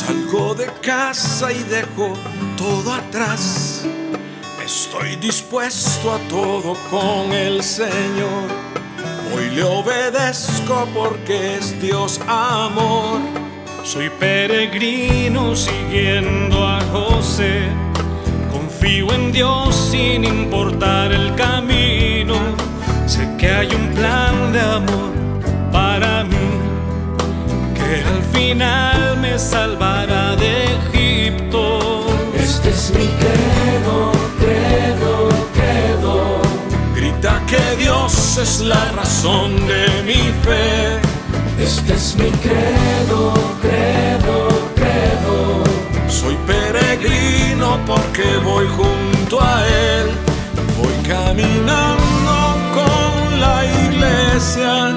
Salgo de casa y dejo todo atrás. Estoy dispuesto a todo con el Señor. Hoy le obedezco porque es Dios amor. Soy peregrino siguiendo a José. Confío en Dios sin importar el camino. Sé que hay un plan de amor para mí, que al final me salvará de Egipto. Este es mi credo, credo, credo. Grita que Dios es la razón de mi fe. Este es mi credo, credo, credo. Soy peregrino porque voy junto a Él. Voy caminando con la iglesia.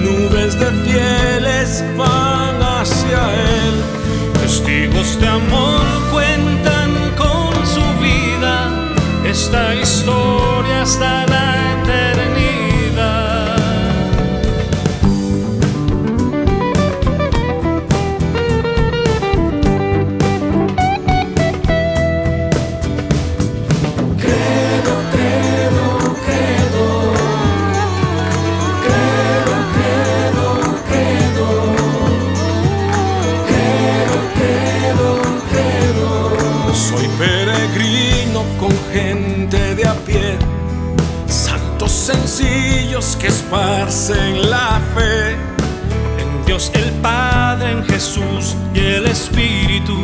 Nubes de fieles van hacia Él. Testigos de amor cuentan con su vida esta historia hasta la eternidad. Credo, credo, credo. Credo, credo, credo. Credo, credo, credo. Soy peregrino con gente de a pie, santos sencillos que esparcen la fe. En Dios el Padre, en Jesús y el Espíritu,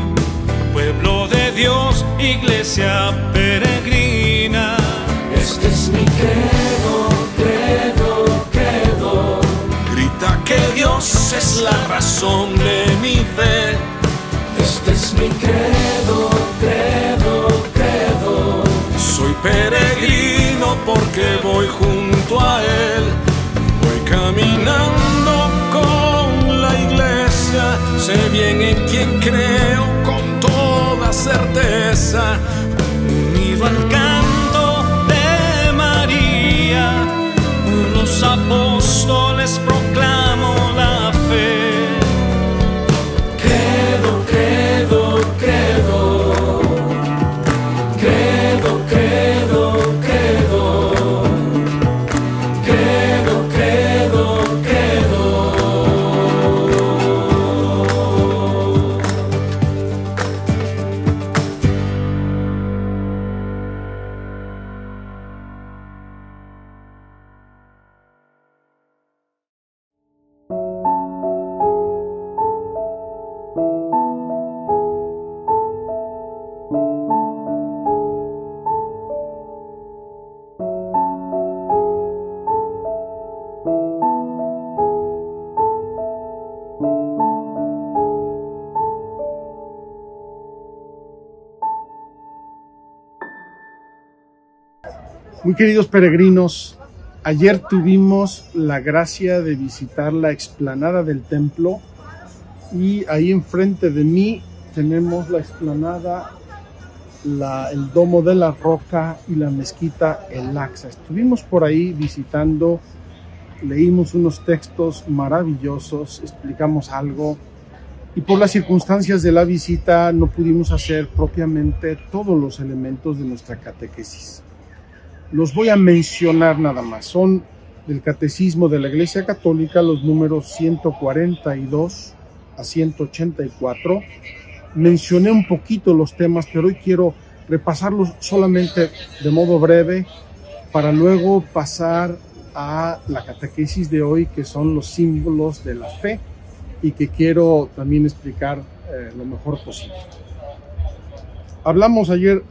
pueblo de Dios, iglesia peregrina. Este es mi credo, credo, credo. Grita que Dios es la razón de mi fe. Este es mi credo, credo, credo. Soy peregrino porque voy junto a Él. Voy caminando con la iglesia. Sé bien en quién creo con toda certeza. Unido al canto de María, los apóstoles proclamo la fe. Credo, credo, credo. Credo, credo, credo. Credo, credo, credo. Muy queridos peregrinos, ayer tuvimos la gracia de visitar la explanada del templo y ahí enfrente de mí tenemos la explanada, el Domo de la Roca y la mezquita El Aqsa. Estuvimos por ahí visitando, leímos unos textos maravillosos, explicamos algo y por las circunstancias de la visita no pudimos hacer propiamente todos los elementos de nuestra catequesis. Los voy a mencionar nada más. Son del Catecismo de la Iglesia Católica, los números 142 a 184. Mencioné un poquito los temas, pero hoy quiero repasarlos solamente de modo breve para luego pasar a la catequesis de hoy, que son los símbolos de la fe y que quiero también explicar lo mejor posible. Hablamos ayer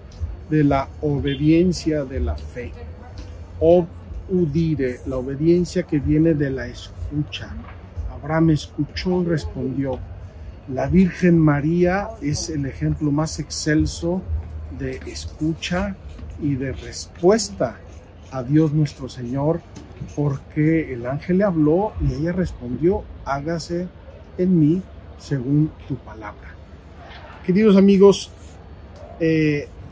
de la obediencia de la fe, udire, la obediencia que viene de la escucha. Abraham escuchó y respondió. La Virgen María es el ejemplo más excelso de escucha y de respuesta a Dios nuestro Señor, porque el ángel le habló y ella respondió, hágase en mí según tu palabra. Queridos amigos,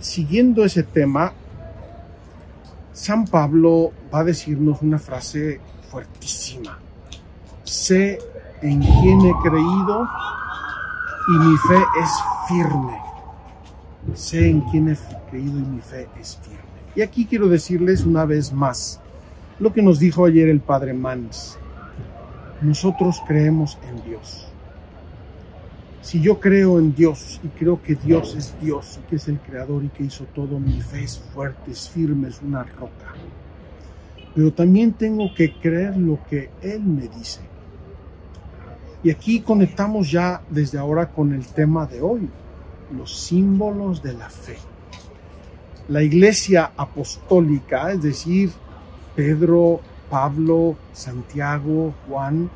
siguiendo ese tema, San Pablo va a decirnos una frase fuertísima. Sé en quién he creído y mi fe es firme. Sé en quién he creído y mi fe es firme. Y aquí quiero decirles una vez más lo que nos dijo ayer el Padre Mans. Nosotros creemos en Dios. Si yo creo en Dios y creo que Dios es Dios y que es el Creador y que hizo todo, mi fe es fuerte, es firme, es una roca. Pero también tengo que creer lo que Él me dice. Y aquí conectamos ya desde ahora con el tema de hoy, los símbolos de la fe. La Iglesia apostólica, es decir, Pedro, Pablo, Santiago, Juan,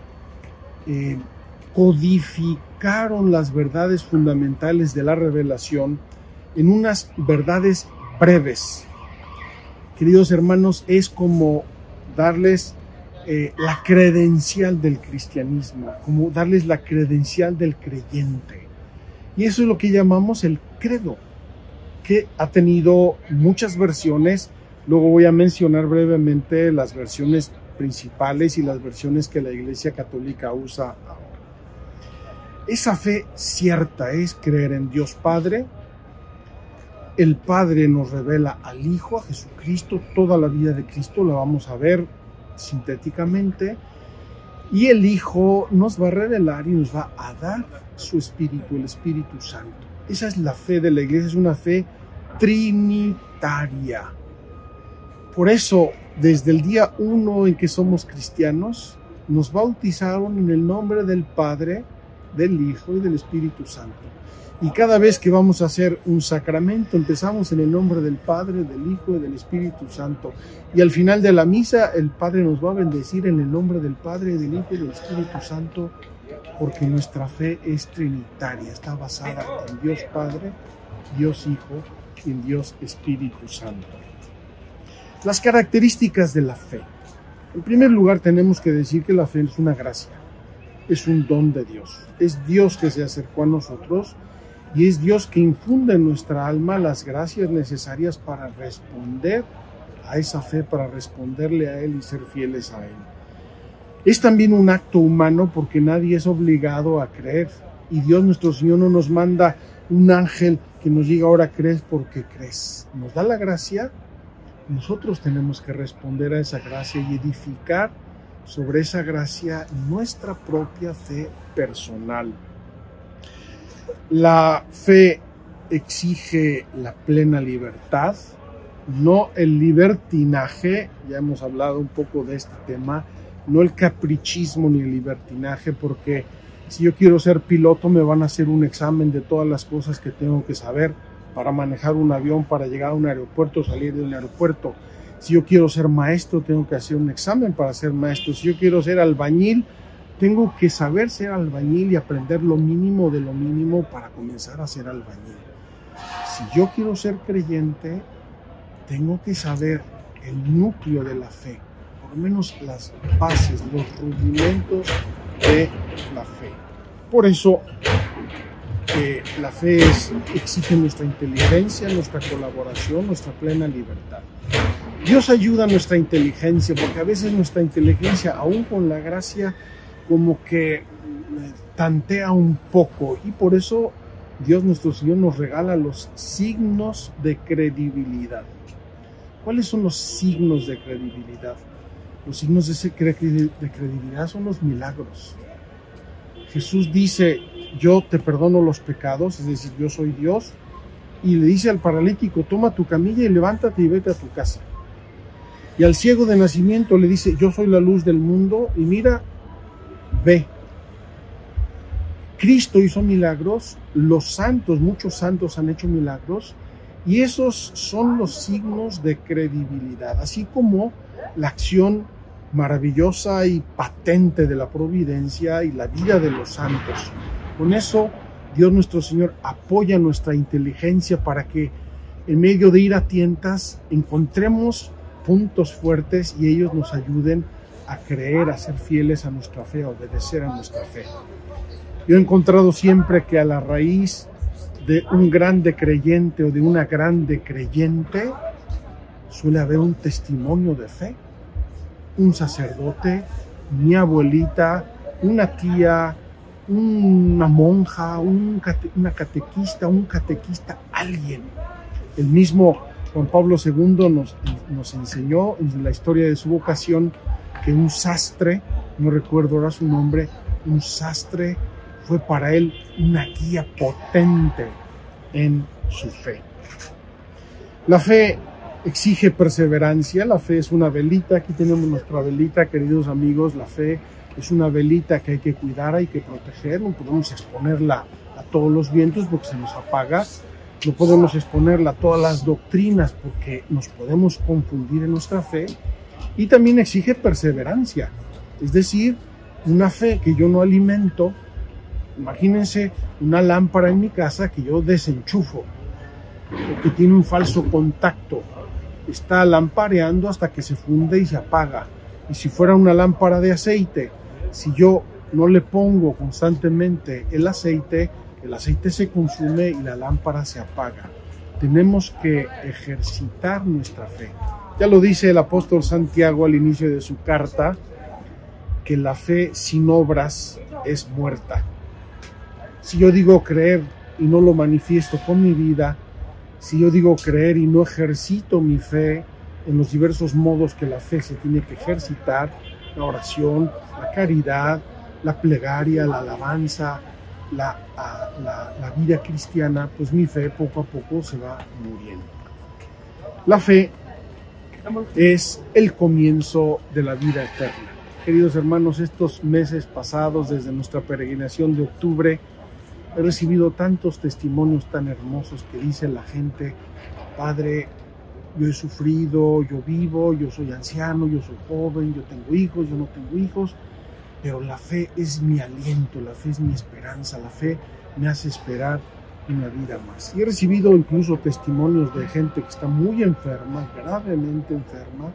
codificaron las verdades fundamentales de la revelación en unas verdades breves. Queridos hermanos, es como darles la credencial del cristianismo, como darles la credencial del creyente. Y eso es lo que llamamos el credo, que ha tenido muchas versiones. Luego voy a mencionar brevemente las versiones principales y las versiones que la Iglesia Católica usa ahora. Esa fe cierta es creer en Dios Padre. El Padre nos revela al Hijo, a Jesucristo. Toda la vida de Cristo la vamos a ver sintéticamente. Y el Hijo nos va a revelar y nos va a dar su Espíritu, el Espíritu Santo. Esa es la fe de la Iglesia, es una fe trinitaria. Por eso, desde el día 1 en que somos cristianos, nos bautizaron en el nombre del Padre, del Hijo y del Espíritu Santo. Y cada vez que vamos a hacer un sacramento, empezamos en el nombre del Padre, del Hijo y del Espíritu Santo. Y al final de la misa, el Padre nos va a bendecir en el nombre del Padre, del Hijo y del Espíritu Santo, porque nuestra fe es trinitaria, está basada en Dios Padre, Dios Hijo y en Dios Espíritu Santo. Las características de la fe. En primer lugar, tenemos que decir que la fe es una gracia, es un don de Dios. Es Dios que se acercó a nosotros y es Dios que infunde en nuestra alma las gracias necesarias para responder a esa fe, para responderle a Él y ser fieles a Él. Es también un acto humano porque nadie es obligado a creer y Dios nuestro Señor no nos manda un ángel que nos diga ahora crees porque crees. Nos da la gracia, nosotros tenemos que responder a esa gracia y edificar sobre esa gracia nuestra propia fe personal. La fe exige la plena libertad, no el libertinaje. Ya hemos hablado un poco de este tema, no el caprichismo ni el libertinaje, porque si yo quiero ser piloto me van a hacer un examen de todas las cosas que tengo que saber para manejar un avión, para llegar a un aeropuerto, salir de un aeropuerto. Si yo quiero ser maestro, tengo que hacer un examen para ser maestro. Si yo quiero ser albañil, tengo que saber ser albañil y aprender lo mínimo de lo mínimo para comenzar a ser albañil. Si yo quiero ser creyente, tengo que saber el núcleo de la fe, por lo menos las bases, los rudimentos de la fe. Por eso, la fe exige nuestra inteligencia, nuestra colaboración, nuestra plena libertad. Dios ayuda a nuestra inteligencia, porque a veces nuestra inteligencia, aún con la gracia, como que tantea un poco, y por eso Dios nuestro Señor nos regala los signos de credibilidad. ¿Cuáles son los signos de credibilidad? Los signos de credibilidad son los milagros. Jesús dice, yo te perdono los pecados, es decir, yo soy Dios, y le dice al paralítico, toma tu camilla y levántate y vete a tu casa. Y al ciego de nacimiento le dice, yo soy la luz del mundo, y mira, ve. Cristo hizo milagros, los santos, muchos santos han hecho milagros, y esos son los signos de credibilidad, así como la acción maravillosa y patente de la providencia y la vida de los santos. Con eso, Dios nuestro Señor apoya nuestra inteligencia para que en medio de ir a tientas encontremos puntos fuertes y ellos nos ayuden a creer, a ser fieles a nuestra fe, a obedecer a nuestra fe. Yo he encontrado siempre que a la raíz de un grande creyente o de una grande creyente suele haber un testimonio de fe. Un sacerdote, mi abuelita, una tía, una monja, una catequista, un catequista, alguien. El mismo Juan Pablo II nos enseñó en la historia de su vocación que un sastre, no recuerdo ahora su nombre, un sastre fue para él una guía potente en su fe. La fe exige perseverancia, la fe es una velita, aquí tenemos nuestra velita, queridos amigos, la fe es una velita que hay que cuidar, hay que proteger, no podemos exponerla a todos los vientos porque se nos apaga, no podemos exponerla a todas las doctrinas porque nos podemos confundir en nuestra fe, y también exige perseverancia, es decir, una fe que yo no alimento. Imagínense una lámpara en mi casa que yo desenchufo, porque tiene un falso contacto, está lampareando hasta que se funde y se apaga. Y si fuera una lámpara de aceite, si yo no le pongo constantemente el aceite se consume y la lámpara se apaga. Tenemos que ejercitar nuestra fe. Ya lo dice el apóstol Santiago al inicio de su carta, que la fe sin obras es muerta. Si yo digo creer y no lo manifiesto con mi vida, si yo digo creer y no ejercito mi fe en los diversos modos que la fe se tiene que ejercitar, la oración, la caridad, la plegaria, la alabanza, la vida cristiana, pues mi fe poco a poco se va muriendo. La fe es el comienzo de la vida eterna. Queridos hermanos, estos meses pasados, desde nuestra peregrinación de octubre, he recibido tantos testimonios tan hermosos que dice la gente: Padre, yo he sufrido, yo vivo, yo soy anciano, yo soy joven, yo tengo hijos, yo no tengo hijos, pero la fe es mi aliento, la fe es mi esperanza, la fe me hace esperar una vida más. Y he recibido incluso testimonios de gente que está muy enferma, gravemente enferma,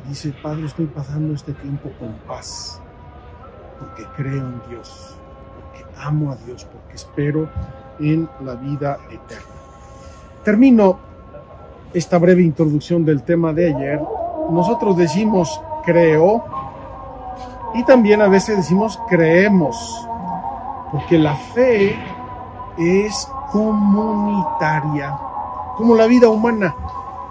y dice: Padre, estoy pasando este tiempo con paz, porque creo en Dios, porque amo a Dios, porque espero en la vida eterna. Termino esta breve introducción del tema de ayer. Nosotros decimos creo y también a veces decimos creemos, porque la fe es comunitaria, como la vida humana.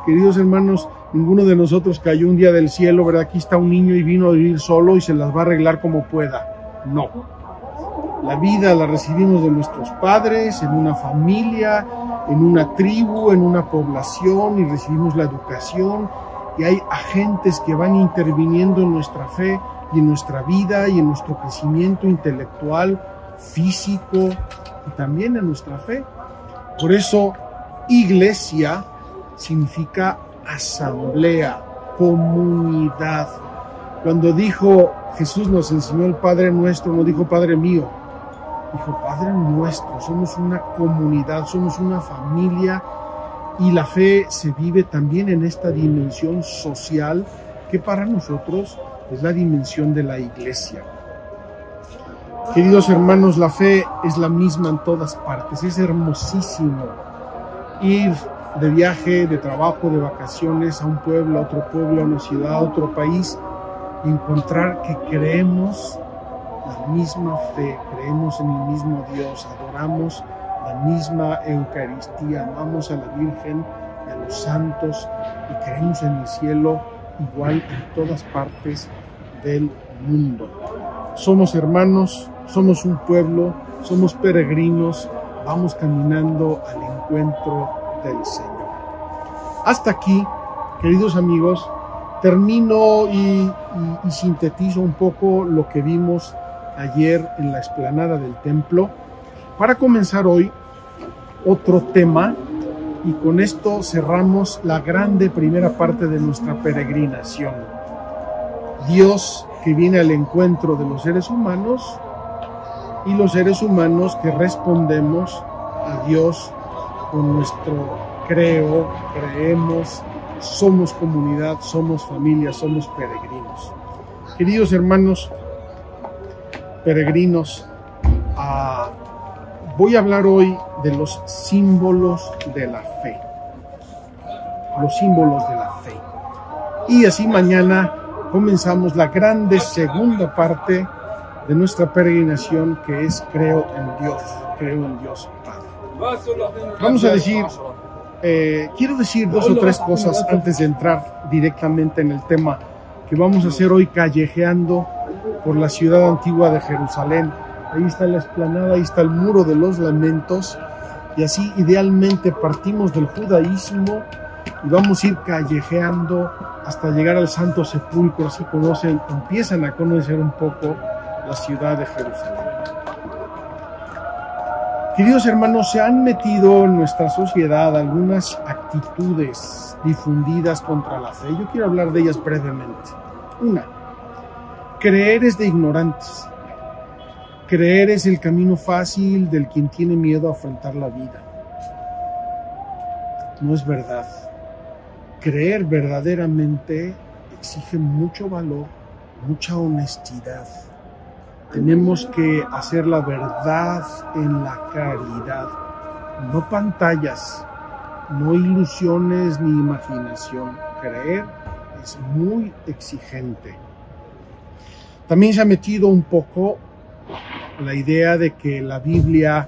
Queridos hermanos, ninguno de nosotros cayó un día del cielo, ¿verdad? Aquí está un niño y vino a vivir solo y se las va a arreglar como pueda. No. La vida la recibimos de nuestros padres, en una familia, en una tribu, en una población, y recibimos la educación, y hay agentes que van interviniendo en nuestra fe y en nuestra vida y en nuestro crecimiento intelectual, físico y también en nuestra fe. Por eso, iglesia significa asamblea, comunidad. Cuando dijo Jesús, nos enseñó el Padre Nuestro, no dijo Padre mío, dijo Padre Nuestro. Somos una comunidad, somos una familia, y la fe se vive también en esta dimensión social que para nosotros es la dimensión de la iglesia. Queridos hermanos, la fe es la misma en todas partes. Es hermosísimo ir de viaje, de trabajo, de vacaciones a un pueblo, a otro pueblo, a una ciudad, a otro país, y encontrar que creemos la misma fe, creemos en el mismo Dios, adoramos la misma Eucaristía, amamos a la Virgen y a los santos, y creemos en el cielo igual en todas partes del mundo. Somos hermanos, somos un pueblo, somos peregrinos, vamos caminando al encuentro del Señor. Hasta aquí, queridos amigos, termino y sintetizo un poco lo que vimos ayer en la explanada del templo, para comenzar hoy otro tema, y con esto cerramos la grande primera parte de nuestra peregrinación. Dios que viene al encuentro de los seres humanos, y los seres humanos que respondemos a Dios con nuestro creo, creemos, somos comunidad, somos familia, somos peregrinos. Queridos hermanos peregrinos, voy a hablar hoy de los símbolos de la fe. Los símbolos de la fe. Y así mañana comenzamos la grande segunda parte de nuestra peregrinación, que es creo en Dios Padre. Vamos a decir, quiero decir 2 o 3 cosas antes de entrar directamente en el tema que vamos a hacer hoy, callejeando por la ciudad antigua de Jerusalén. Ahí está la explanada, ahí está el muro de los lamentos, y así idealmente partimos del judaísmo y vamos a ir callejeando hasta llegar al Santo Sepulcro, así empiezan a conocer un poco la ciudad de Jerusalén. Queridos hermanos, se han metido en nuestra sociedad algunas actitudes difundidas contra la fe. Yo quiero hablar de ellas brevemente. Una, creer es de ignorantes. Creer es el camino fácil del quien tiene miedo a afrontar la vida. No es verdad. Creer verdaderamente exige mucho valor, mucha honestidad. Tenemos que hacer la verdad en la caridad, no pantallas, no ilusiones ni imaginación. Creer es muy exigente. También se ha metido un poco la idea de que la Biblia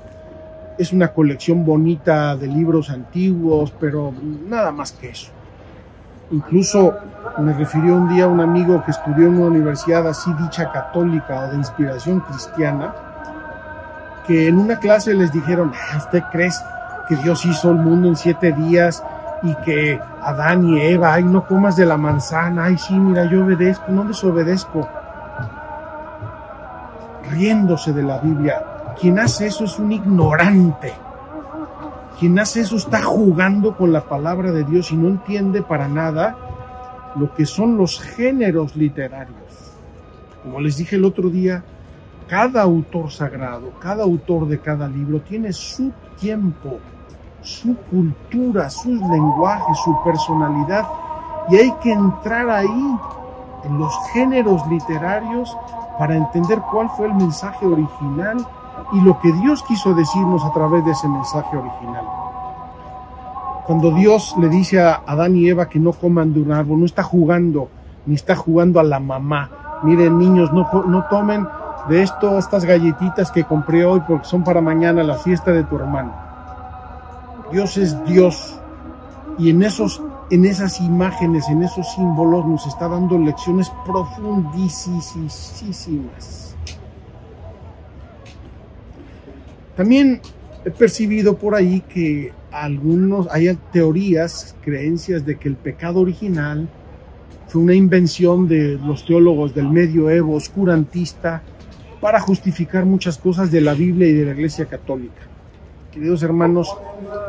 es una colección bonita de libros antiguos, pero nada más que eso. Incluso me refirió un día a un amigo que estudió en una universidad así dicha católica o de inspiración cristiana, que en una clase les dijeron: ¿usted cree que Dios hizo el mundo en 7 días y que Adán y Eva, ay, no comas de la manzana, ay, sí, mira, yo obedezco, no desobedezco? Riéndose de la Biblia. Quien hace eso es un ignorante. Quien hace eso está jugando con la palabra de Dios y no entiende para nada lo que son los géneros literarios. Como les dije el otro día, cada autor sagrado, cada autor de cada libro tiene su tiempo, su cultura, sus lenguajes, su personalidad, y hay que entrar ahí en los géneros literarios para entender cuál fue el mensaje original y lo que Dios quiso decirnos a través de ese mensaje original. Cuando Dios le dice a Adán y Eva que no coman de un árbol, no está jugando, ni está jugando a la mamá. Miren, niños, no tomen de estas galletitas que compré hoy porque son para mañana la fiesta de tu hermano. Dios es Dios, y en esas imágenes, en esos símbolos nos está dando lecciones profundísimas. También he percibido por ahí que hay teorías, creencias de que el pecado original fue una invención de los teólogos del medioevo oscurantista para justificar muchas cosas de la Biblia y de la Iglesia Católica. Queridos hermanos,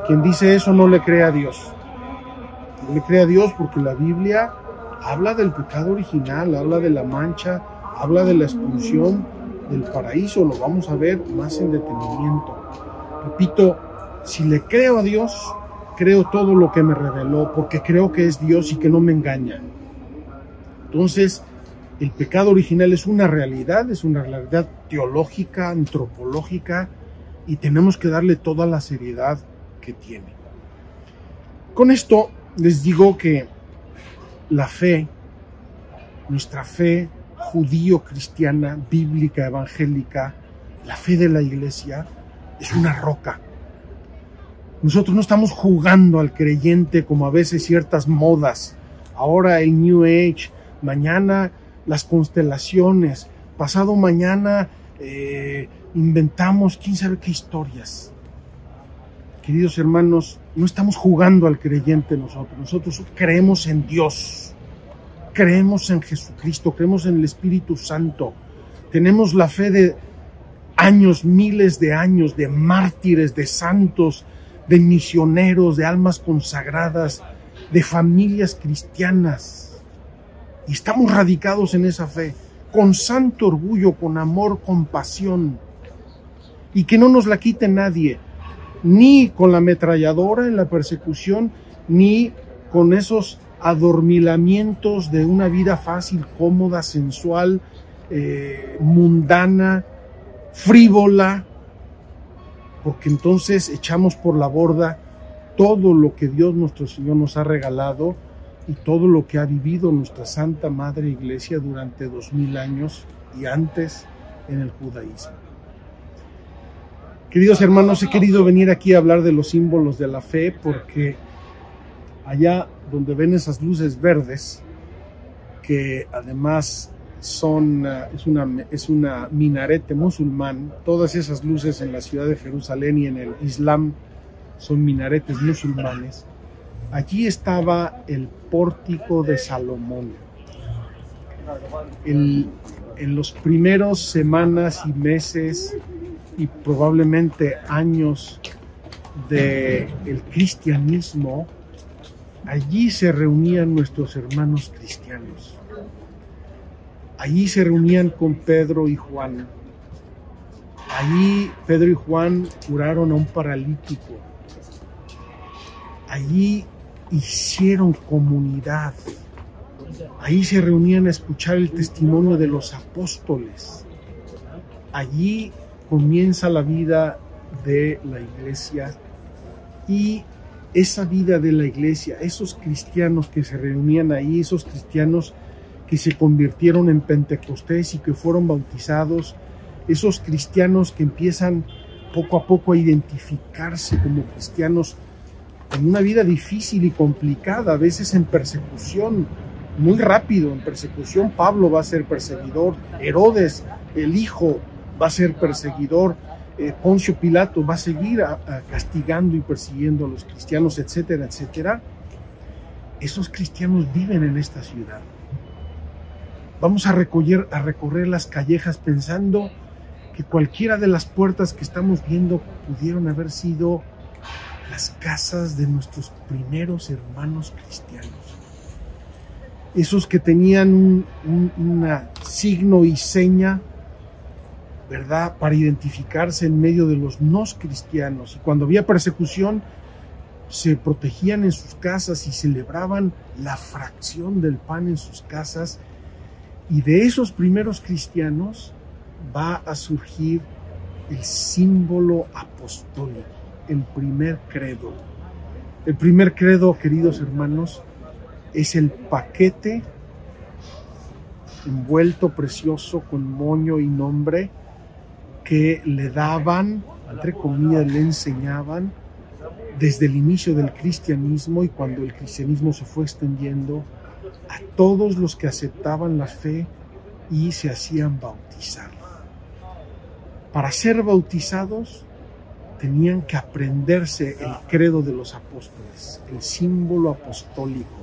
quien dice eso no le cree a Dios. No le cree a Dios porque la Biblia habla del pecado original, habla de la mancha, habla de la expulsión del paraíso. Lo vamos a ver más en detenimiento. Repito, si le creo a Dios, creo todo lo que me reveló, porque creo que es Dios y que no me engaña. Entonces, el pecado original es una realidad teológica, antropológica, y tenemos que darle toda la seriedad que tiene. Con esto les digo que la fe, nuestra fe judío-cristiana, bíblica, evangélica, la fe de la Iglesia, es una roca. Nosotros no estamos jugando al creyente como a veces ciertas modas. Ahora el New Age, mañana las constelaciones, pasado mañana inventamos quién sabe qué historias. Queridos hermanos, no estamos jugando al creyente nosotros creemos en Dios, creemos en Jesucristo, creemos en el Espíritu Santo, tenemos la fe de años, miles de años, de mártires, de santos, de misioneros, de almas consagradas, de familias cristianas, y estamos radicados en esa fe, con santo orgullo, con amor, con pasión, y que no nos la quite nadie, ni con la ametralladora en la persecución, ni con esos adormilamientos de una vida fácil, cómoda, sensual, mundana, frívola, porque entonces echamos por la borda todo lo que Dios nuestro Señor nos ha regalado y todo lo que ha vivido nuestra Santa Madre Iglesia durante 2000 años y antes en el judaísmo. Queridos hermanos, he querido venir aquí a hablar de los símbolos de la fe porque allá donde ven esas luces verdes, que además es una minarete musulmán, todas esas luces en la ciudad de Jerusalén y en el Islam son minaretes musulmanes. Allí estaba el pórtico de Salomón. En los primeros semanas y meses y probablemente años del cristianismo, allí se reunían nuestros hermanos cristianos. Allí se reunían con Pedro y Juan. Allí Pedro y Juan curaron a un paralítico. Allí hicieron comunidad. Allí se reunían a escuchar el testimonio de los apóstoles. Allí comienza la vida de la iglesia, y esa vida de la iglesia, esos cristianos que se reunían ahí, esos cristianos que se convirtieron en Pentecostés y que fueron bautizados, esos cristianos que empiezan poco a poco a identificarse como cristianos en una vida difícil y complicada, a veces en persecución, muy rápido en persecución. Pablo va a ser perseguidor, Herodes, el hijo, va a ser perseguidor, Poncio Pilato va a seguir castigando y persiguiendo a los cristianos, etcétera, etcétera. Esos cristianos viven en esta ciudad. Vamos a recorrer las callejas pensando que cualquiera de las puertas que estamos viendo pudieron haber sido las casas de nuestros primeros hermanos cristianos. Esos que tenían un signo y seña, ¿verdad?, para identificarse en medio de los no cristianos. Y cuando había persecución, se protegían en sus casas y celebraban la fracción del pan en sus casas. Y de esos primeros cristianos va a surgir el símbolo apostólico, el primer credo. El primer credo, queridos hermanos, es el paquete envuelto precioso con moño y nombre que le daban, entre comillas, le enseñaban desde el inicio del cristianismo, y cuando el cristianismo se fue extendiendo a todos los que aceptaban la fe y se hacían bautizar. Para ser bautizados tenían que aprenderse el credo de los apóstoles, el símbolo apostólico.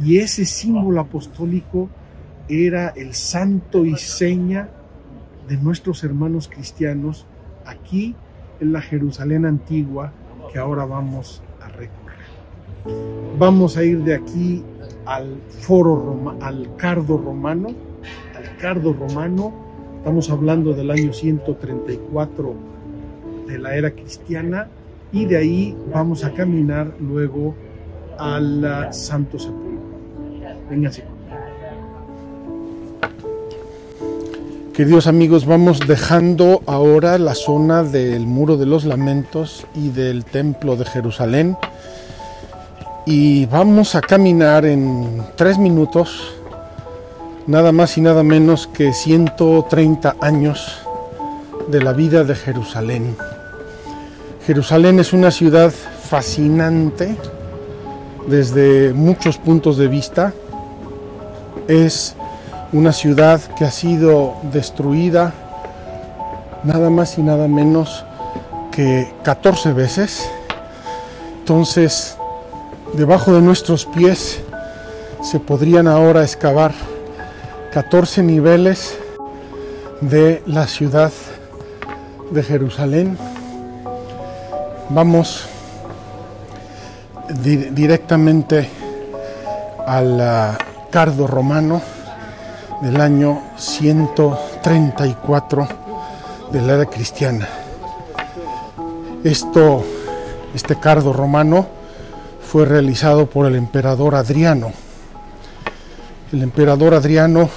Y ese símbolo apostólico era el santo y seña de nuestros hermanos cristianos aquí en la Jerusalén antigua que ahora vamos a recorrer. Vamos a ir de aquí al Cardo Romano. Estamos hablando del año 134 de la era cristiana, y de ahí vamos a caminar luego al Santo Sepulcro. Vénganse conmigo. Queridos amigos, vamos dejando ahora la zona del Muro de los Lamentos y del Templo de Jerusalén, y vamos a caminar en 3 minutos, nada más y nada menos que 130 años de la vida de Jerusalén. Jerusalén es una ciudad fascinante desde muchos puntos de vista. Es una ciudad que ha sido destruida nada más y nada menos que 14 veces. Entonces, debajo de nuestros pies se podrían ahora excavar 14 niveles de la ciudad de Jerusalén. Vamos directamente al Cardo Romano del año 134 de la era cristiana. Este Cardo Romano fue realizado por el emperador Adriano. El emperador Adriano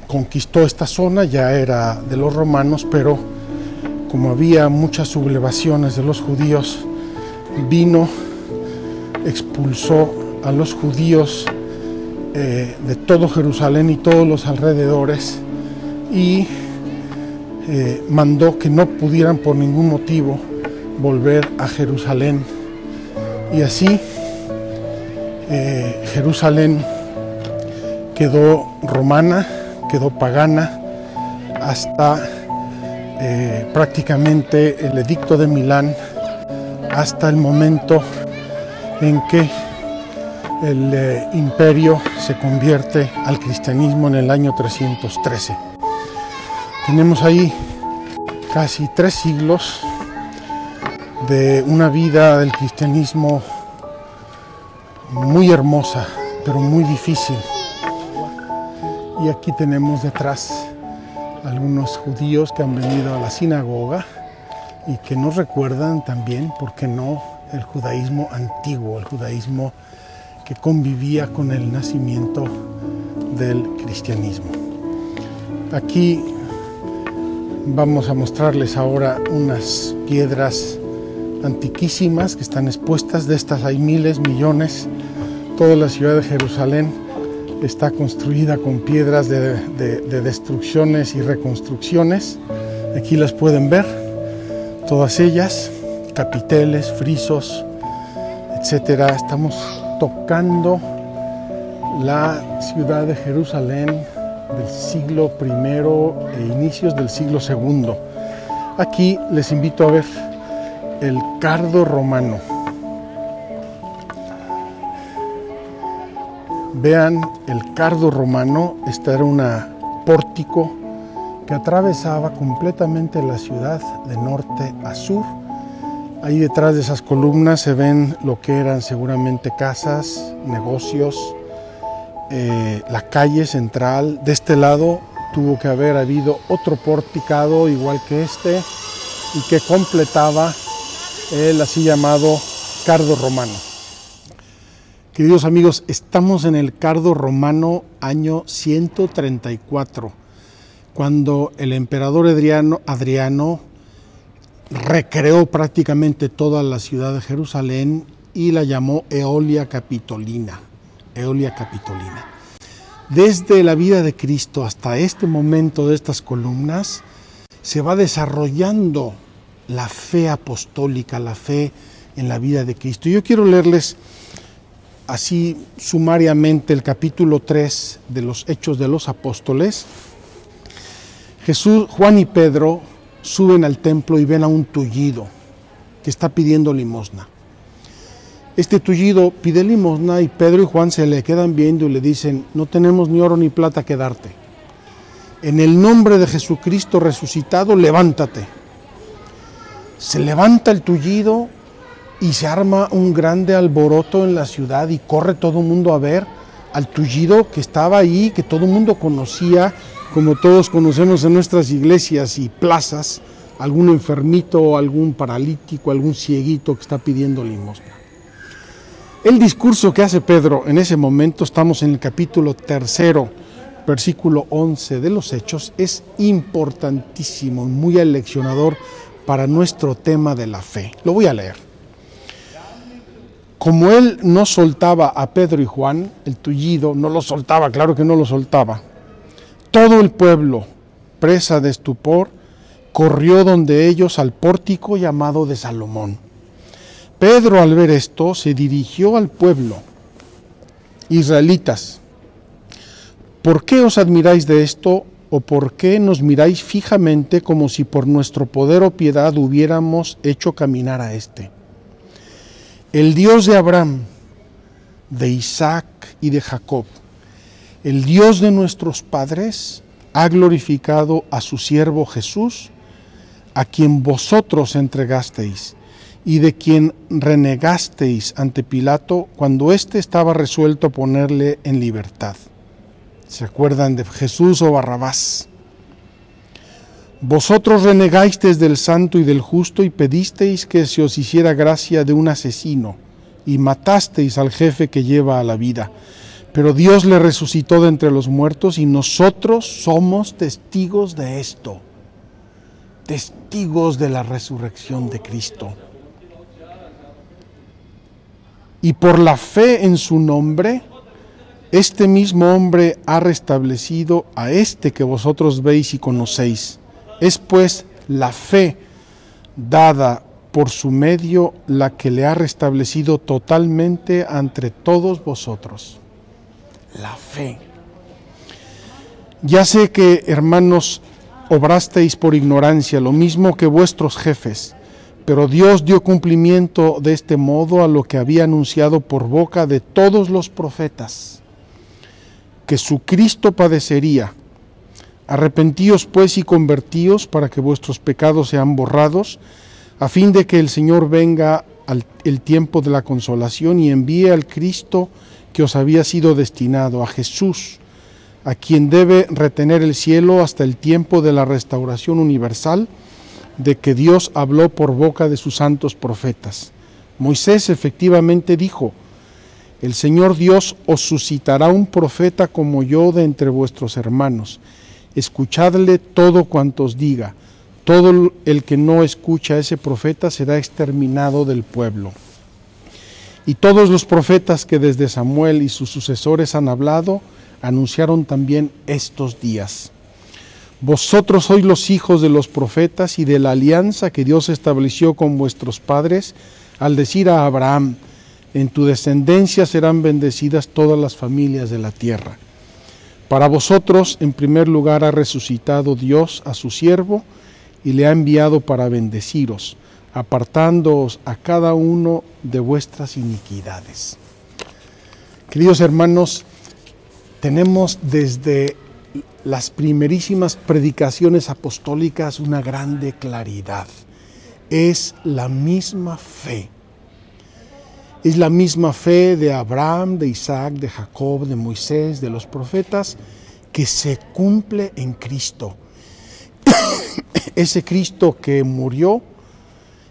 conquistó esta zona, ya era de los romanos, pero como había muchas sublevaciones de los judíos, vino, expulsó a los judíos de todo Jerusalén y todos los alrededores, y mandó que no pudieran por ningún motivo volver a Jerusalén. Y así Jerusalén quedó romana, quedó pagana, hasta prácticamente el edicto de Milán, hasta el momento en que el imperio se convierte al cristianismo en el año 313. Tenemos ahí casi 3 siglos de una vida del cristianismo muy hermosa, pero muy difícil. Y aquí tenemos detrás algunos judíos que han venido a la sinagoga y que nos recuerdan también, ¿por qué no?, el judaísmo antiguo, el judaísmo que convivía con el nacimiento del cristianismo. Aquí vamos a mostrarles ahora unas piedras antiquísimas que están expuestas. De estas hay miles, millones. Toda la ciudad de Jerusalén está construida con piedras de destrucciones y reconstrucciones. Aquí las pueden ver, todas ellas, capiteles, frisos, etcétera. Estamos tocando la ciudad de Jerusalén del siglo I e inicios del siglo II. Aquí les invito a ver el cardo romano. Vean el cardo romano. Este era un pórtico que atravesaba completamente la ciudad de norte a sur. Ahí detrás de esas columnas se ven lo que eran seguramente casas, negocios, la calle central. De este lado tuvo que haber habido otro porticado igual que este y que completaba el así llamado cardo romano. Queridos amigos, estamos en el cardo romano año 134, cuando el emperador Adriano recreó prácticamente toda la ciudad de Jerusalén y la llamó Aelia Capitolina. Aelia Capitolina. Desde la vida de Cristo hasta este momento de estas columnas se va desarrollando la fe apostólica, la fe en la vida de Cristo. Yo quiero leerles así sumariamente el capítulo 3 de los Hechos de los Apóstoles. Jesús, Juan y Pedro suben al templo y ven a un tullido que está pidiendo limosna. Este tullido pide limosna y Pedro y Juan se le quedan viendo y le dicen: no tenemos ni oro ni plata que darte. En el nombre de Jesucristo resucitado, levántate. Se levanta el tullido y se arma un grande alboroto en la ciudad y corre todo el mundo a ver al tullido que estaba ahí, que todo el mundo conocía, como todos conocemos en nuestras iglesias y plazas, algún enfermito, algún paralítico, algún cieguito que está pidiendo limosna. El discurso que hace Pedro en ese momento, estamos en el capítulo 3, versículo 11 de los Hechos, es importantísimo, muy aleccionador para nuestro tema de la fe. Lo voy a leer. Como él no soltaba a Pedro y Juan, el tullido no lo soltaba, claro que no lo soltaba. Todo el pueblo, presa de estupor, corrió donde ellos al pórtico llamado de Salomón. Pedro, al ver esto, se dirigió al pueblo. Israelitas, ¿por qué os admiráis de esto? ¿O por qué nos miráis fijamente como si por nuestro poder o piedad hubiéramos hecho caminar a este? El Dios de Abraham, de Isaac y de Jacob, el Dios de nuestros padres, ha glorificado a su siervo Jesús, a quien vosotros entregasteis y de quien renegasteis ante Pilato cuando éste estaba resuelto a ponerle en libertad. ¿Se acuerdan de Jesús o Barrabás? Vosotros renegasteis del santo y del justo y pedisteis que se os hiciera gracia de un asesino y matasteis al jefe que lleva a la vida. Pero Dios le resucitó de entre los muertos y nosotros somos testigos de esto, testigos de la resurrección de Cristo. Y por la fe en su nombre, este mismo hombre ha restablecido a este que vosotros veis y conocéis. Es pues la fe dada por su medio la que le ha restablecido totalmente entre todos vosotros. La fe. Ya sé que, hermanos, obrasteis por ignorancia, lo mismo que vuestros jefes, pero Dios dio cumplimiento de este modo a lo que había anunciado por boca de todos los profetas, que su Cristo padecería. Arrepentíos pues y convertíos para que vuestros pecados sean borrados, a fin de que el Señor venga el tiempo de la consolación y envíe al Cristo que os había sido destinado, a Jesús, a quien debe retener el cielo hasta el tiempo de la restauración universal, de que Dios habló por boca de sus santos profetas. Moisés efectivamente dijo: el Señor Dios os suscitará un profeta como yo de entre vuestros hermanos. Escuchadle todo cuanto os diga. Todo el que no escucha a ese profeta será exterminado del pueblo. Y todos los profetas que desde Samuel y sus sucesores han hablado, anunciaron también estos días. Vosotros sois los hijos de los profetas y de la alianza que Dios estableció con vuestros padres, al decir a Abraham: en tu descendencia serán bendecidas todas las familias de la tierra. Para vosotros, en primer lugar, ha resucitado Dios a su siervo y le ha enviado para bendeciros, apartándoos a cada uno de vuestras iniquidades. Queridos hermanos, tenemos desde las primerísimas predicaciones apostólicas una grande claridad. Es la misma fe. Es la misma fe de Abraham, de Isaac, de Jacob, de Moisés, de los profetas, que se cumple en Cristo. Ese Cristo que murió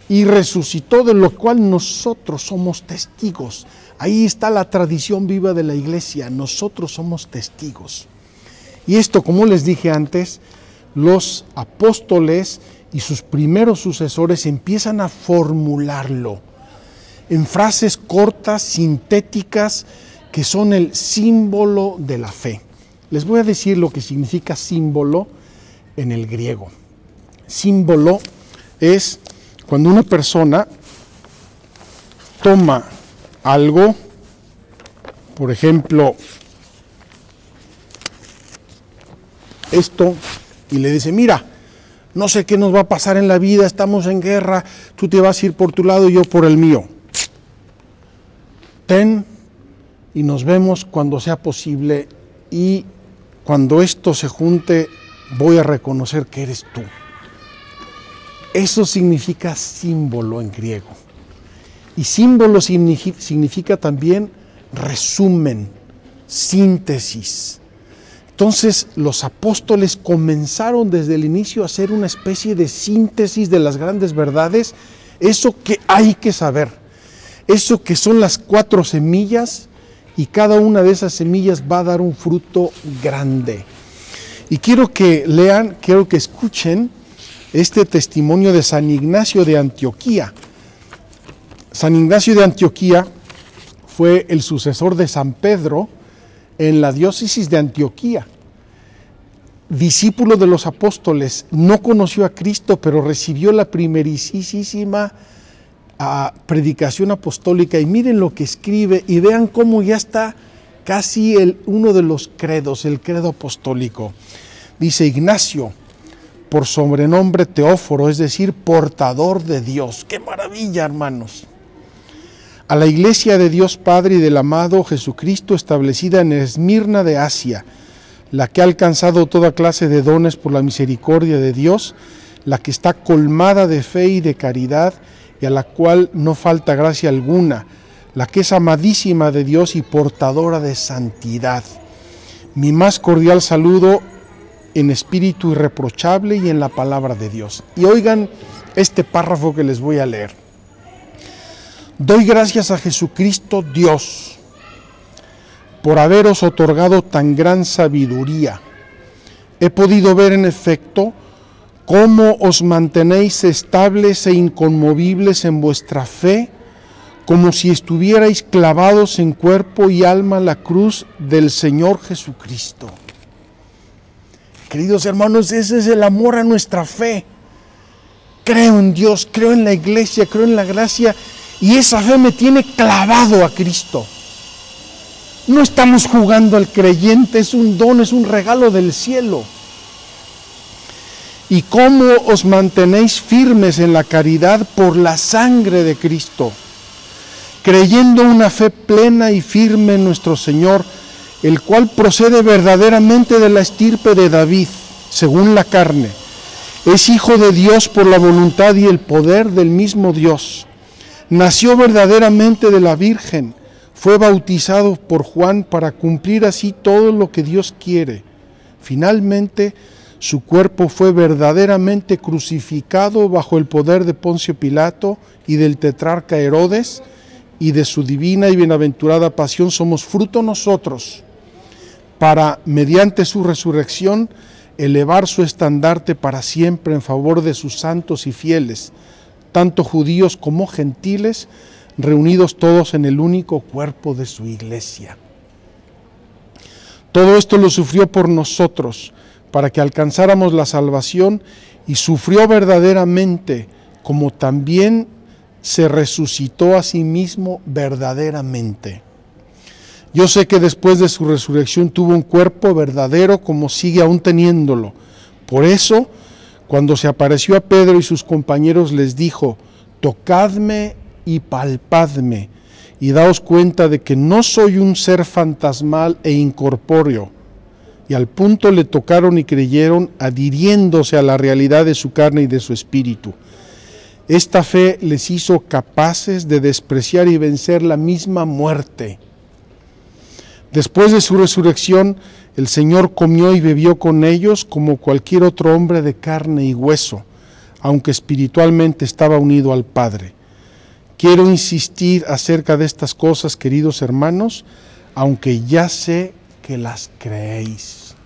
y resucitó, de lo cual nosotros somos testigos. Ahí está la tradición viva de la iglesia, nosotros somos testigos. Y esto, como les dije antes, los apóstoles y sus primeros sucesores empiezan a formularlo en frases cortas, sintéticas, que son el símbolo de la fe. Les voy a decir lo que significa símbolo en el griego. Símbolo es cuando una persona toma algo, por ejemplo, esto, y le dice: mira, no sé qué nos va a pasar en la vida, estamos en guerra, tú te vas a ir por tu lado y yo por el mío. Ten y nos vemos cuando sea posible, y cuando esto se junte voy a reconocer que eres tú. Eso significa símbolo en griego. Y símbolo significa también resumen, síntesis. Entonces los apóstoles comenzaron desde el inicio a hacer una especie de síntesis de las grandes verdades, eso que hay que saber, eso que son las 4 semillas, y cada una de esas semillas va a dar un fruto grande. Y quiero que lean, quiero que escuchen este testimonio de San Ignacio de Antioquía. San Ignacio de Antioquía fue el sucesor de San Pedro en la diócesis de Antioquía. Discípulo de los apóstoles, no conoció a Cristo, pero recibió la primerísima predicación apostólica. Y miren lo que escribe y vean cómo ya está casi uno de los credos, el credo apostólico. Dice: Ignacio, por sobrenombre Teóforo, es decir, portador de Dios. ¡Qué maravilla, hermanos! A la iglesia de Dios Padre y del amado Jesucristo, establecida en Esmirna de Asia, la que ha alcanzado toda clase de dones por la misericordia de Dios, la que está colmada de fe y de caridad, y a la cual no falta gracia alguna, la que es amadísima de Dios y portadora de santidad. Mi más cordial saludo en espíritu irreprochable y en la palabra de Dios. Y oigan este párrafo que les voy a leer. Doy gracias a Jesucristo Dios por haberos otorgado tan gran sabiduría. He podido ver en efecto cómo os mantenéis estables e inconmovibles en vuestra fe, como si estuvierais clavados en cuerpo y alma a la cruz del Señor Jesucristo. Queridos hermanos, ese es el amor a nuestra fe. Creo en Dios, creo en la iglesia, creo en la gracia, y esa fe me tiene clavado a Cristo. No estamos jugando al creyente, es un don, es un regalo del cielo. ¿Y cómo os mantenéis firmes en la caridad por la sangre de Cristo? Creyendo una fe plena y firme en nuestro Señor, el cual procede verdaderamente de la estirpe de David, según la carne. Es hijo de Dios por la voluntad y el poder del mismo Dios. Nació verdaderamente de la Virgen, fue bautizado por Juan para cumplir así todo lo que Dios quiere. Finalmente, su cuerpo fue verdaderamente crucificado bajo el poder de Poncio Pilato y del tetrarca Herodes, y de su divina y bienaventurada pasión somos fruto nosotros, para, mediante su resurrección, elevar su estandarte para siempre en favor de sus santos y fieles, tanto judíos como gentiles, reunidos todos en el único cuerpo de su iglesia. Todo esto lo sufrió por nosotros, para que alcanzáramos la salvación, y sufrió verdaderamente, como también se resucitó a sí mismo verdaderamente. Yo sé que después de su resurrección tuvo un cuerpo verdadero, como sigue aún teniéndolo. Por eso, cuando se apareció a Pedro y sus compañeros, les dijo: tocadme y palpadme, y daos cuenta de que no soy un ser fantasmal e incorpóreo. Y al punto le tocaron y creyeron, adhiriéndose a la realidad de su carne y de su espíritu. Esta fe les hizo capaces de despreciar y vencer la misma muerte. Después de su resurrección, el Señor comió y bebió con ellos como cualquier otro hombre de carne y hueso, aunque espiritualmente estaba unido al Padre. Quiero insistir acerca de estas cosas, queridos hermanos, aunque ya sé que las creéis.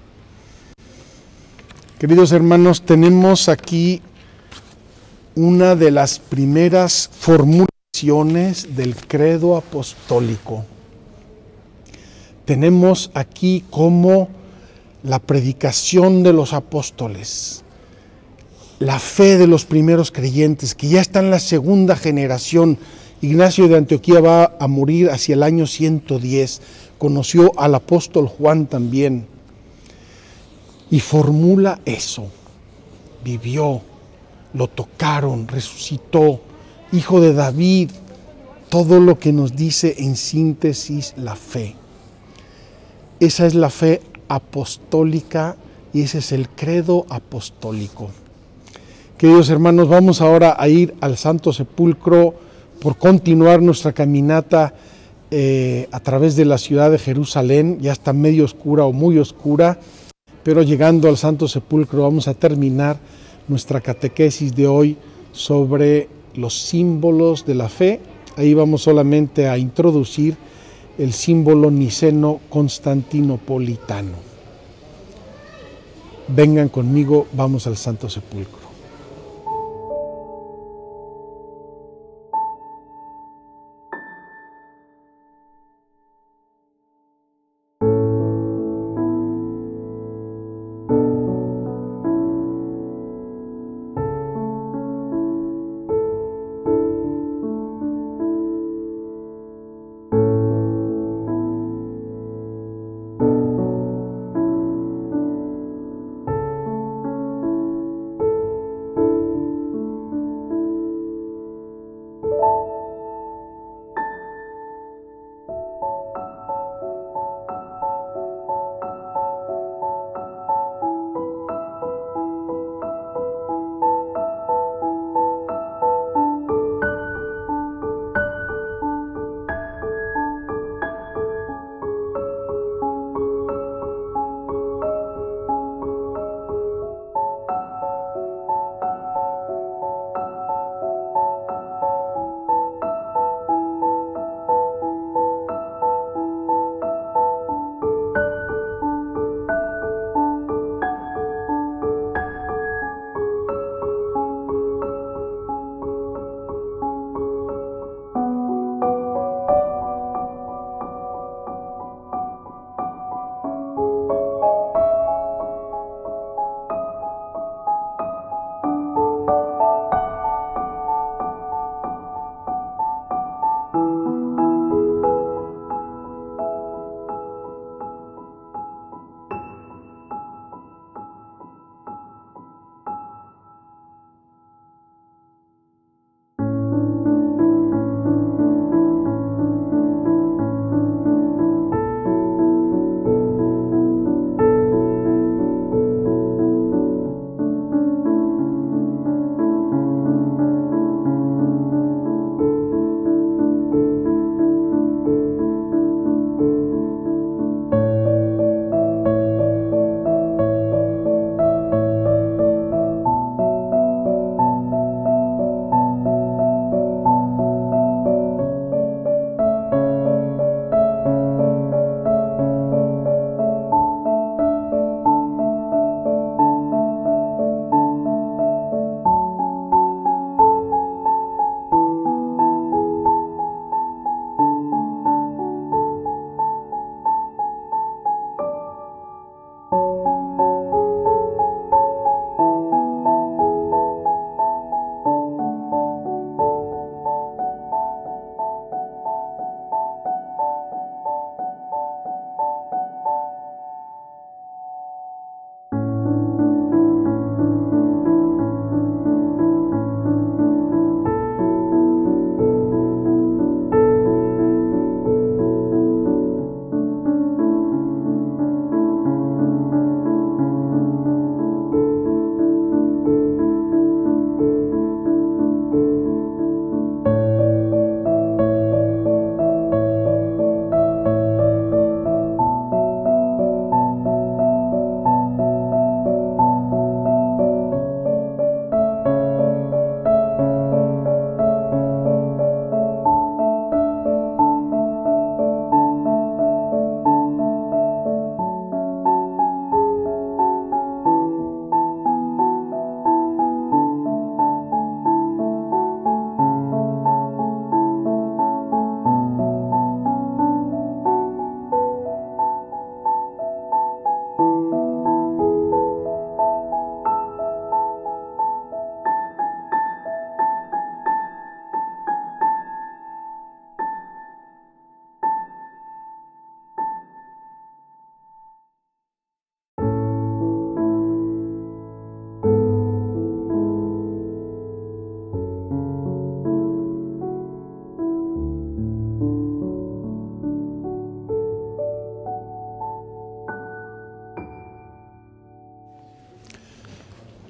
Queridos hermanos, tenemos aquí una de las primeras formulaciones del credo apostólico. Tenemos aquí como la predicación de los apóstoles, la fe de los primeros creyentes, que ya está en la segunda generación. Ignacio de Antioquía va a morir hacia el año 110, conoció al apóstol Juan también, y formula eso, vivió, lo tocaron, resucitó, hijo de David, todo lo que nos dice en síntesis la fe. Esa es la fe apostólica y ese es el credo apostólico. Queridos hermanos, vamos ahora a ir al Santo Sepulcro por continuar nuestra caminata a través de la ciudad de Jerusalén. Ya está medio oscura o muy oscura, pero llegando al Santo Sepulcro vamos a terminar nuestra catequesis de hoy sobre los símbolos de la fe. Ahí vamos solamente a introducir el símbolo niceno-constantinopolitano. Vengan conmigo, vamos al Santo Sepulcro.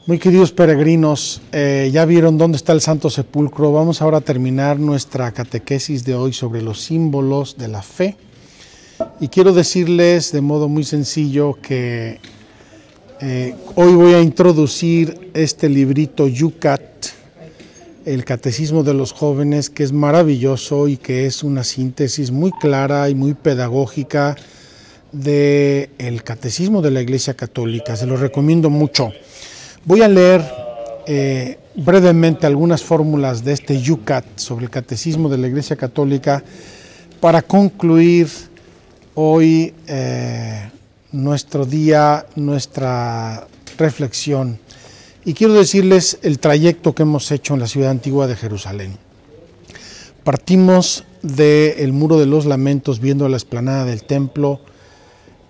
Muy queridos peregrinos, ya vieron dónde está el Santo Sepulcro. Vamos ahora a terminar nuestra catequesis de hoy sobre los símbolos de la fe. Y quiero decirles de modo muy sencillo que hoy voy a introducir este librito Yucat, el Catecismo de los Jóvenes, que es maravilloso y que es una síntesis muy clara y muy pedagógica del Catecismo de la Iglesia Católica. Se lo recomiendo mucho. Voy a leer brevemente algunas fórmulas de este Yucat sobre el Catecismo de la Iglesia Católica para concluir hoy nuestro día, nuestra reflexión. Y quiero decirles el trayecto que hemos hecho en la ciudad antigua de Jerusalén. Partimos del Muro de los Lamentos viendo la explanada del templo,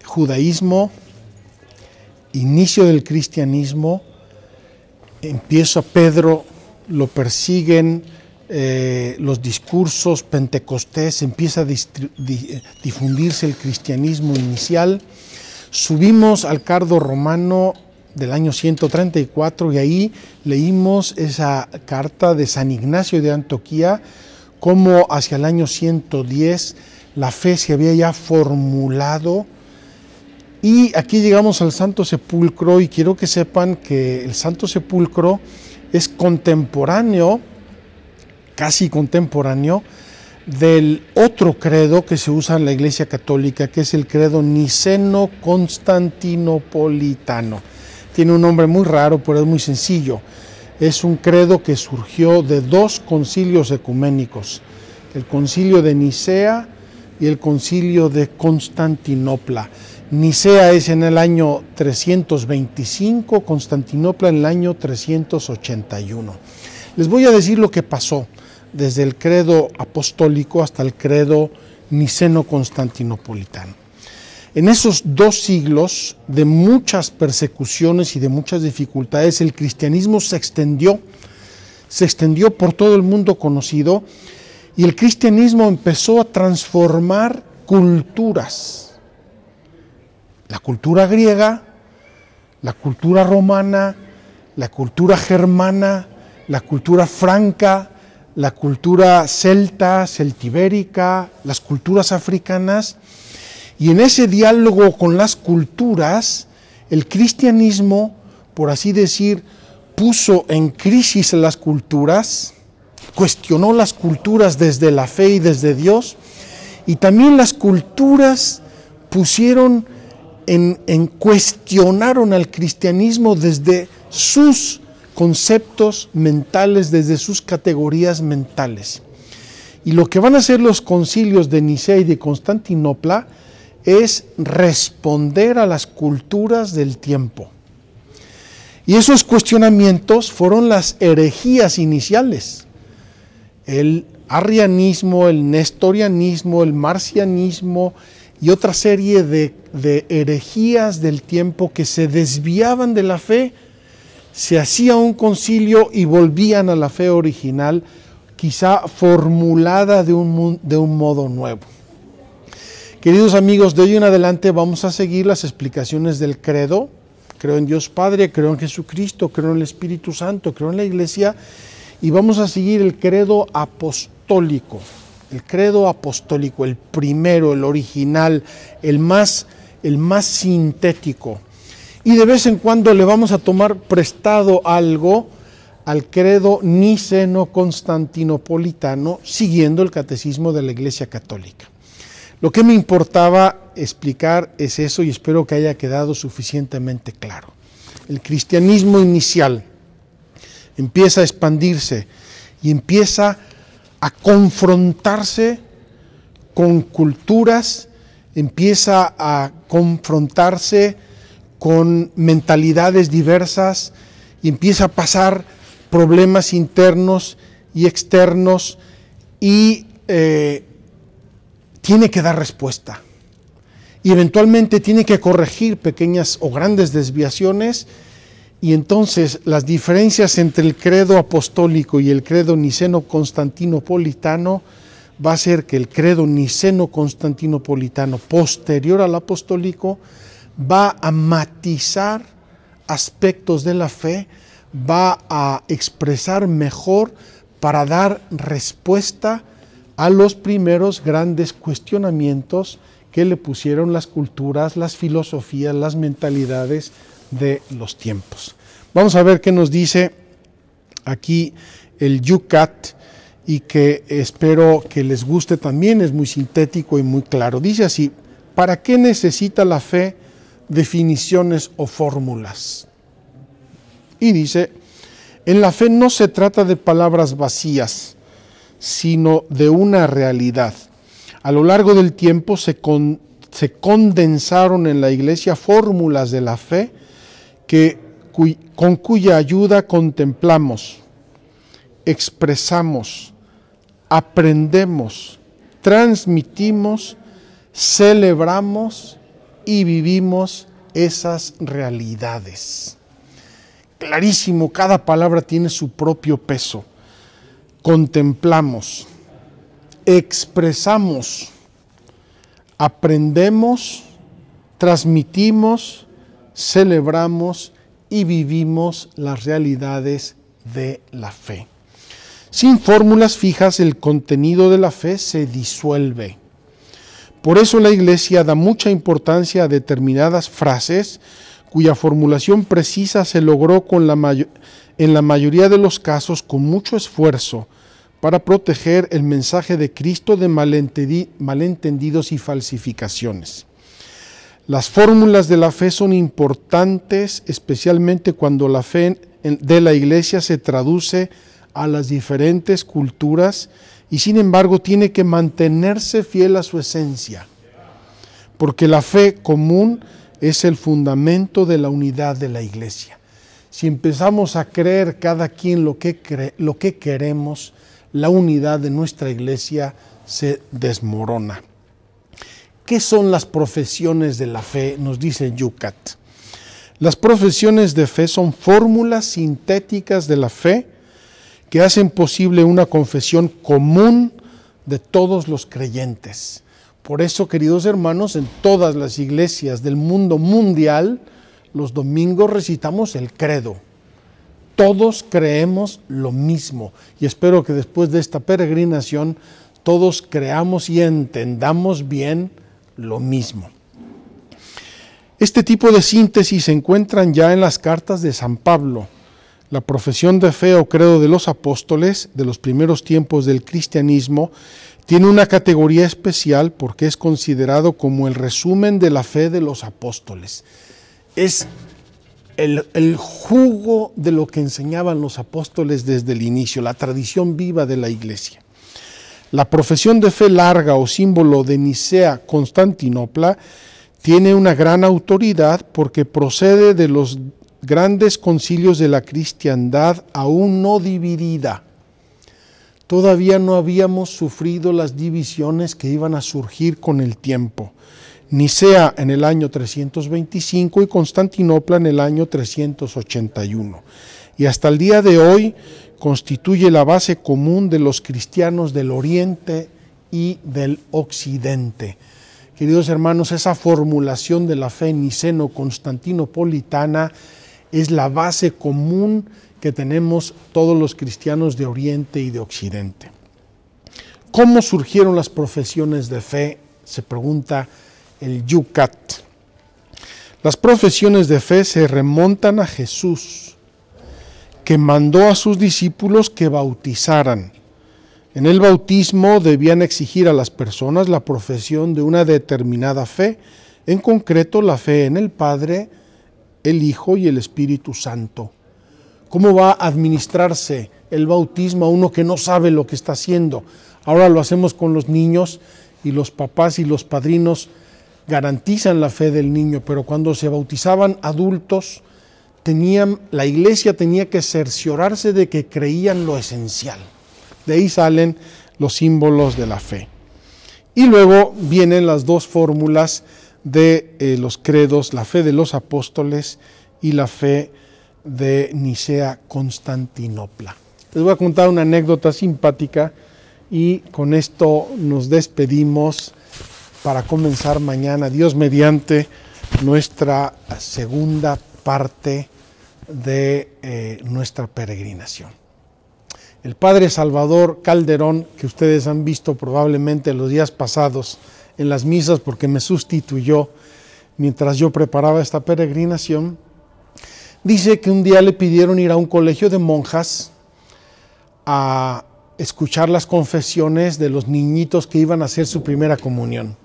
judaísmo, inicio del cristianismo. Empieza Pedro, lo persiguen los discursos, Pentecostés, empieza a difundirse el cristianismo inicial. Subimos al Cardo Romano del año 134 y ahí leímos esa carta de San Ignacio de Antioquía, como hacia el año 110 la fe se había ya formulado. Y aquí llegamos al Santo Sepulcro y quiero que sepan que el Santo Sepulcro es contemporáneo, casi contemporáneo, del otro credo que se usa en la Iglesia Católica, que es el credo niceno-constantinopolitano. Tiene un nombre muy raro, pero es muy sencillo. Es un credo que surgió de dos concilios ecuménicos, el concilio de Nicea y el concilio de Constantinopla. Nicea es en el año 325, Constantinopla en el año 381. Les voy a decir lo que pasó desde el credo apostólico hasta el credo niceno-constantinopolitano. En esos 2 siglos de muchas persecuciones y de muchas dificultades, el cristianismo se extendió por todo el mundo conocido y el cristianismo empezó a transformar culturas. La cultura griega, la cultura romana, la cultura germana, la cultura franca, la cultura celta, celtibérica, las culturas africanas. Y en ese diálogo con las culturas, el cristianismo, por así decir, puso en crisis las culturas, cuestionó las culturas desde la fe y desde Dios, y también las culturas cuestionaron al cristianismo desde sus conceptos mentales, desde sus categorías mentales. Y lo que van a hacer los concilios de Nicea y de Constantinopla es responder a las culturas del tiempo. Y esos cuestionamientos fueron las herejías iniciales. El arrianismo, el nestorianismo, el marcianismo y otra serie de herejías del tiempo que se desviaban de la fe, se hacía un concilio y volvían a la fe original, quizá formulada de un modo nuevo. Queridos amigos, de hoy en adelante vamos a seguir las explicaciones del credo. Creo en Dios Padre, creo en Jesucristo, creo en el Espíritu Santo, creo en la Iglesia, y vamos a seguir el credo apostólico. El credo apostólico, el primero, el original, el más sintético. Y de vez en cuando le vamos a tomar prestado algo al credo niceno-constantinopolitano, siguiendo el catecismo de la Iglesia Católica. Lo que me importaba explicar es eso y espero que haya quedado suficientemente claro. El cristianismo inicial empieza a expandirse y empieza a confrontarse con culturas, empieza a confrontarse con mentalidades diversas y empieza a pasar problemas internos y externos y tiene que dar respuesta. Y eventualmente tiene que corregir pequeñas o grandes desviaciones. Y entonces las diferencias entre el credo apostólico y el credo niceno-constantinopolitano va a ser que el credo niceno-constantinopolitano posterior al apostólico va a matizar aspectos de la fe va a expresar mejor para dar respuesta a los primeros grandes cuestionamientos que le pusieron las culturas, las filosofías, las mentalidades de los tiempos. Vamos a ver qué nos dice aquí el Yucat y que espero que les guste también, es muy sintético y muy claro. Dice así: ¿para qué necesita la fe definiciones o fórmulas? Y dice: en la fe no se trata de palabras vacías, sino de una realidad. A lo largo del tiempo se condensaron en la Iglesia fórmulas de la fe con cuya ayuda contemplamos, expresamos, aprendemos, transmitimos, celebramos y vivimos esas realidades. Clarísimo, cada palabra tiene su propio peso. Contemplamos, expresamos, aprendemos, transmitimos, celebramos y vivimos las realidades de la fe. Sin fórmulas fijas, el contenido de la fe se disuelve. Por eso la Iglesia da mucha importancia a determinadas frases cuya formulación precisa se logró en la mayoría de los casos con mucho esfuerzo para proteger el mensaje de Cristo de malentendidos y falsificaciones. Las fórmulas de la fe son importantes, especialmente cuando la fe de la Iglesia se traduce a las diferentes culturas y sin embargo tiene que mantenerse fiel a su esencia, porque la fe común es el fundamento de la unidad de la Iglesia. Si empezamos a creer cada quien lo que queremos, la unidad de nuestra Iglesia se desmorona. ¿Qué son las profesiones de la fe? Nos dice Yucat. Las profesiones de fe son fórmulas sintéticas de la fe que hacen posible una confesión común de todos los creyentes. Por eso, queridos hermanos, en todas las iglesias del mundo mundial, los domingos recitamos el credo. Todos creemos lo mismo y espero que después de esta peregrinación todos creamos y entendamos bien lo mismo. Este tipo de síntesis se encuentran ya en las cartas de San Pablo. La profesión de fe o credo de los apóstoles de los primeros tiempos del cristianismo tiene una categoría especial porque es considerado como el resumen de la fe de los apóstoles. Es el jugo de lo que enseñaban los apóstoles desde el inicio, la tradición viva de la Iglesia. La profesión de fe larga o símbolo de Nicea, Constantinopla, tiene una gran autoridad porque procede de los grandes concilios de la cristiandad aún no dividida. Todavía no habíamos sufrido las divisiones que iban a surgir con el tiempo. Nicea en el año 325 y Constantinopla en el año 381. Y hasta el día de hoy constituye la base común de los cristianos del Oriente y del Occidente. Queridos hermanos, esa formulación de la fe niceno-constantinopolitana es la base común que tenemos todos los cristianos de Oriente y de Occidente. ¿Cómo surgieron las profesiones de fe? Se pregunta el Yucat. Las profesiones de fe se remontan a Jesús, que mandó a sus discípulos que bautizaran. En el bautismo debían exigir a las personas la profesión de una determinada fe, en concreto la fe en el Padre, el Hijo y el Espíritu Santo. ¿Cómo va a administrarse el bautismo a uno que no sabe lo que está haciendo? Ahora lo hacemos con los niños y los papás y los padrinos garantizan la fe del niño, pero cuando se bautizaban adultos, la Iglesia tenía que cerciorarse de que creían lo esencial. De ahí salen los símbolos de la fe. Y luego vienen las dos fórmulas de los credos, la fe de los apóstoles y la fe de Nicea-Constantinopla. Les voy a contar una anécdota simpática y con esto nos despedimos para comenzar mañana, Dios mediante, nuestra segunda parte de nuestra peregrinación. El padre Salvador Calderón, que ustedes han visto probablemente los días pasados en las misas porque me sustituyó mientras yo preparaba esta peregrinación, dice que un día le pidieron ir a un colegio de monjas a escuchar las confesiones de los niñitos que iban a hacer su primera comunión.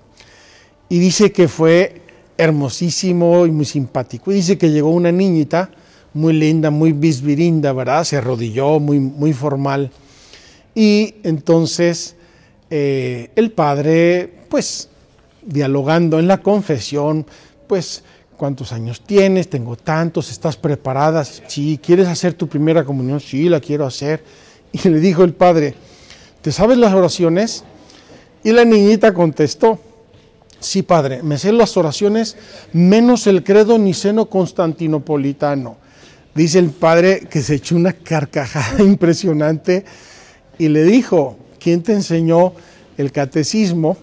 Y dice que fue hermosísimo y muy simpático. Y dice que llegó una niñita muy linda, muy bisbirinda, ¿verdad? Se arrodilló, muy formal. Y entonces el padre, pues, dialogando en la confesión, pues, ¿cuántos años tienes? Tengo tantos. ¿Estás preparada? Sí. ¿Quieres hacer tu primera comunión? Sí, la quiero hacer. Y le dijo el padre, ¿te sabes las oraciones? Y la niñita contestó, sí, padre, me sé las oraciones menos el credo niceno-constantinopolitano. Dice el padre que se echó una carcajada impresionante y le dijo, ¿quién te enseñó el catecismo?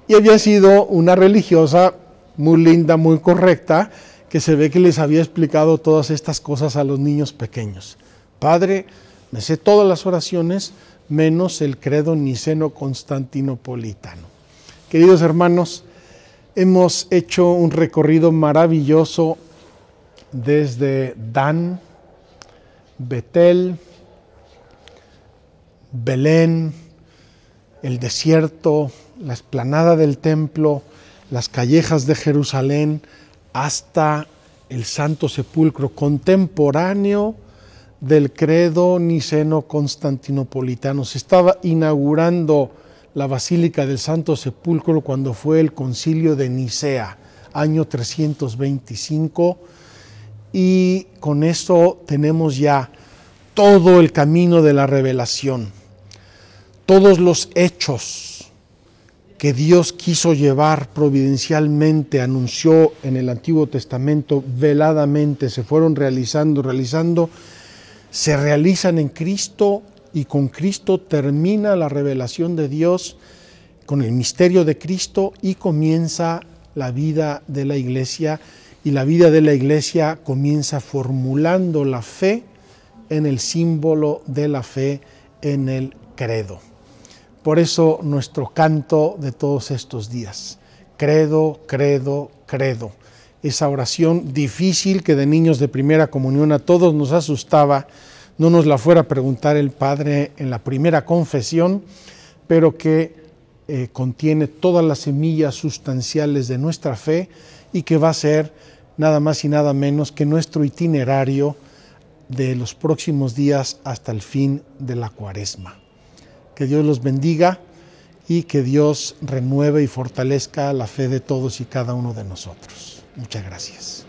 Y había sido una religiosa muy linda, muy correcta, que se ve que les había explicado todas estas cosas a los niños pequeños. Padre, me sé todas las oraciones menos el credo niceno-constantinopolitano. Queridos hermanos, hemos hecho un recorrido maravilloso desde Dan, Betel, Belén, el desierto, la explanada del templo, las callejas de Jerusalén, hasta el Santo Sepulcro, contemporáneo del credo niceno-constantinopolitano. Se estaba inaugurando la Basílica del Santo Sepulcro cuando fue el Concilio de Nicea, año 325, y con eso tenemos ya todo el camino de la revelación, todos los hechos que Dios quiso llevar providencialmente, anunció en el Antiguo Testamento, veladamente se fueron realizando, se realizan en Cristo, y con Cristo termina la revelación de Dios con el misterio de Cristo y comienza la vida de la Iglesia, y la vida de la Iglesia comienza formulando la fe en el símbolo de la fe, en el credo. Por eso nuestro canto de todos estos días, credo, credo, credo. Esa oración difícil que de niños de primera comunión a todos nos asustaba, no nos la fuera a preguntar el Padre en la primera confesión, pero que contiene todas las semillas sustanciales de nuestra fe y que va a ser nada más y nada menos que nuestro itinerario de los próximos días hasta el fin de la Cuaresma. Que Dios los bendiga y que Dios renueve y fortalezca la fe de todos y cada uno de nosotros. Muchas gracias.